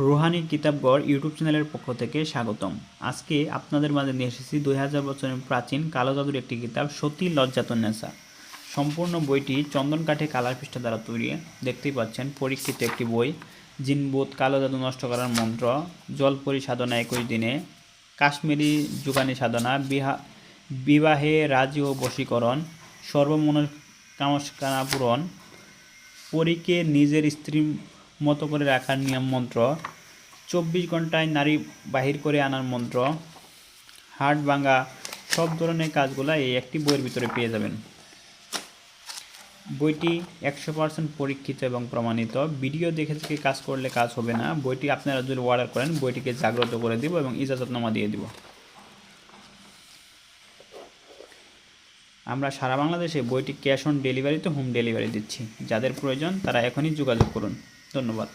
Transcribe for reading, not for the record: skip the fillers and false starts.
Rouhani কিতাবঘর YouTube চ্যানেলের পক্ষ থেকে স্বাগতম। আজকে আপনাদের মাঝে নিয়ে এসেছি 2000 বছরের প্রাচীন কালো জাদুর একটি কিতাব সতী লজ্জাতুন্নেসা। সম্পূর্ণ বইটি চন্দন কাঠে কালার পৃষ্ঠা দ্বারা তৈরি। দেখতেই পাচ্ছেন পরীক্ষিত একটি বই। জিনবুত, কালো জাদু নষ্ট করার মন্ত্র, জলপরি সাধনা 21 দিনে, কাশ্মীরি যুগানি সাধনা, বিবাহে রাজি ও বশীকরণ, সর্বমনস্কামনা পূরণ, পরীকে নিজের স্ত্রীর মতো করে রাখার নিয়ম মন্ত্র, 24 ঘন্টায় নারী বাহির করে আনার মন্ত্র, হাড় ভাঙা, সব ধরনের কাজগুলো এই একটি বইয়ের ভিতরে পেয়ে যাবেন। বইটি 100% পরীক্ষিত এবং প্রমাণিত। ভিডিও দেখে থেকে কাজ করলে কাজ হবে না। বইটি আপনারা যদি অর্ডার করেন বইটিকে জাগ্রত করে দিব এবং ইজাজতনামা দিয়ে দিব। আমরা সারা বাংলাদেশে বইটি ক্যাশ অন ডেলিভারিতে হোম ডেলিভারি দিচ্ছি। যাদের প্রয়োজন তারা এখনই যোগাযোগ করুন। ধন্যবাদ।